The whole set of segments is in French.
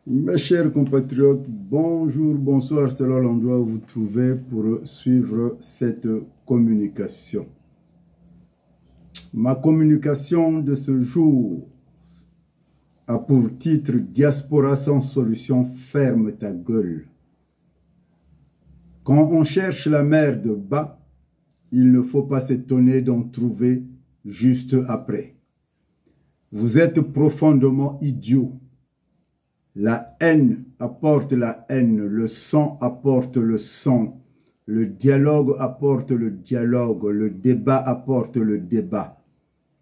Mes chers compatriotes, bonjour, bonsoir, selon l'endroit où vous trouvez pour suivre cette communication. Ma communication de ce jour a pour titre « Diaspora sans solution, ferme ta gueule ». Quand on cherche la merde bas, il ne faut pas s'étonner d'en trouver juste après. Vous êtes profondément idiots. La haine apporte la haine, le sang apporte le sang, le dialogue apporte le dialogue, le débat apporte le débat.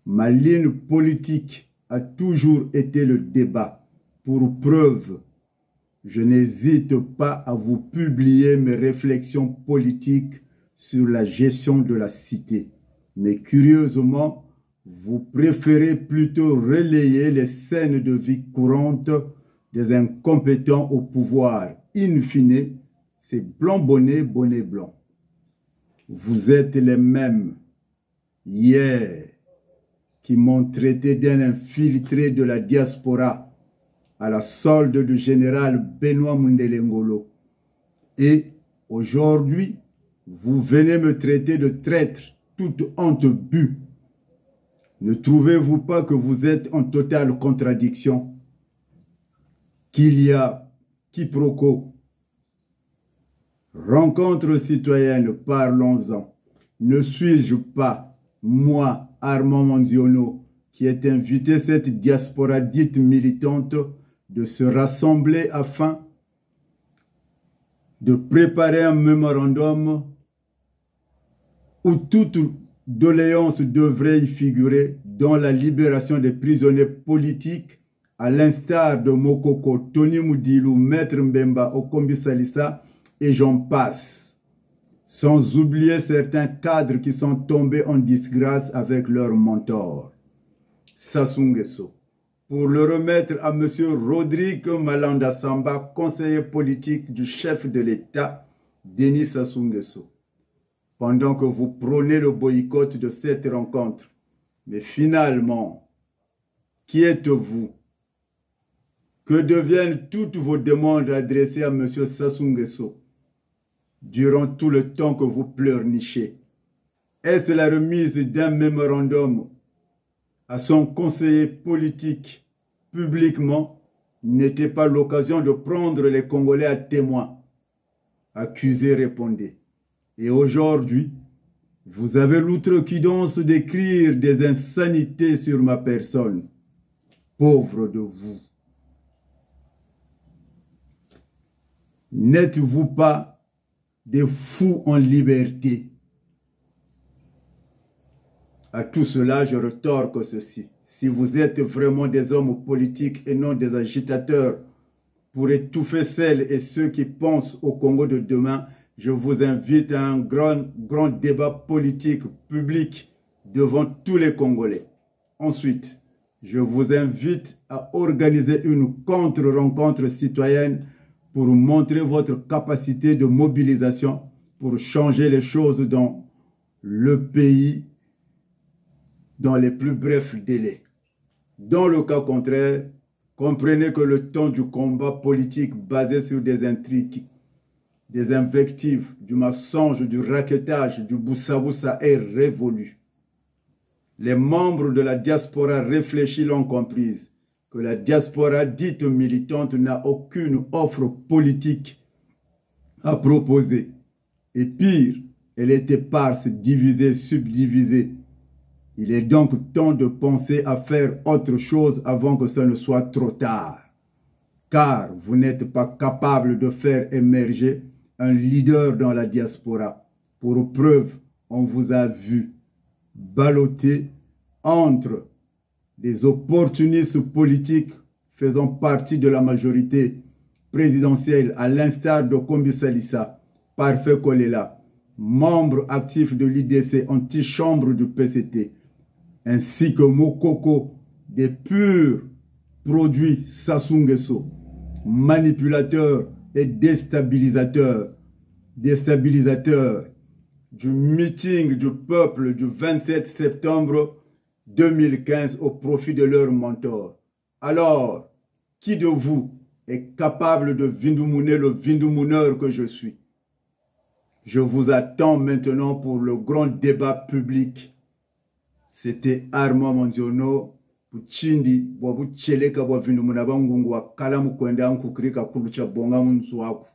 Ma ligne politique a toujours été le débat. Pour preuve, je n'hésite pas à vous publier mes réflexions politiques sur la gestion de la cité. Mais curieusement, vous préférez plutôt relayer les scènes de vie courantes des incompétents au pouvoir. In fine, c'est blanc bonnet, bonnet blanc. Vous êtes les mêmes, hier, qui m'ont traité d'un infiltré de la diaspora à la solde du général Benoît Mundelengolo. Et aujourd'hui, vous venez me traiter de traître, toute honte bue. Ne trouvez-vous pas que vous êtes en totale contradiction? Qu'il y a quiproquo. Rencontre citoyenne, parlons-en. Ne suis-je pas, moi, Armand Manziono, qui ai invité cette diaspora dite militante de se rassembler afin de préparer un mémorandum où toute doléance devrait y figurer, dont la libération des prisonniers politiques, à l'instar de Mokoko, Tony Moudilou, Maître Mbemba, Okombi Salissa, et j'en passe. Sans oublier certains cadres qui sont tombés en disgrâce avec leur mentor, Sassou Nguesso. Pour le remettre à M. Rodrigue Malanda Samba, conseiller politique du chef de l'État, Denis Sassou Nguesso. Pendant que vous prônez le boycott de cette rencontre. Mais finalement, qui êtes-vous? Que deviennent toutes vos demandes adressées à M. Sassou Nguesso durant tout le temps que vous pleurnichez? Est-ce la remise d'un mémorandum à son conseiller politique publiquement? N'était pas l'occasion de prendre les Congolais à témoin? Accusé, répondez. Et aujourd'hui, vous avez l'outrecuidance d'écrire des insanités sur ma personne. Pauvre de vous. N'êtes-vous pas des fous en liberté? À tout cela, je retorque ceci. Si vous êtes vraiment des hommes politiques et non des agitateurs pour étouffer celles et ceux qui pensent au Congo de demain, je vous invite à un grand débat politique public devant tous les Congolais. Ensuite, je vous invite à organiser une contre-rencontre citoyenne pour montrer votre capacité de mobilisation pour changer les choses dans le pays dans les plus brefs délais. Dans le cas contraire, comprenez que le temps du combat politique basé sur des intrigues, des invectives, du mensonge, du raquettage, du boussa-boussa est révolu. Les membres de la diaspora réfléchis l'ont comprise, que la diaspora dite militante n'a aucune offre politique à proposer. Et pire, elle est éparse, divisée, subdivisée. Il est donc temps de penser à faire autre chose avant que ça ne soit trop tard. Car vous n'êtes pas capable de faire émerger un leader dans la diaspora. Pour preuve, on vous a vu balloter entre des opportunistes politiques faisant partie de la majorité présidentielle, à l'instar de Kombi Salissa, Parfait Kolela, membre actif de l'IDC, antichambre du PCT, ainsi que Mokoko, des purs produits Sassou Nguesso, manipulateurs et déstabilisateurs du meeting du peuple du 27 septembre 2015 au profit de leur mentor. Alors, qui de vous est capable de vindoumoner le vindoumouneur que je suis. Je vous attends maintenant pour le grand débat public. C'était Armand Monziono, Puchindi, Bobu Cheleka, Bovindumuna Bangungu, Kalamu Kwenda, Nkukrika, Kulucha Bonga Munsuaku,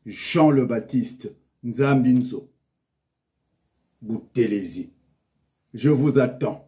Jean le Baptiste, Nzambinzo, Boutelezi. Je vous attends.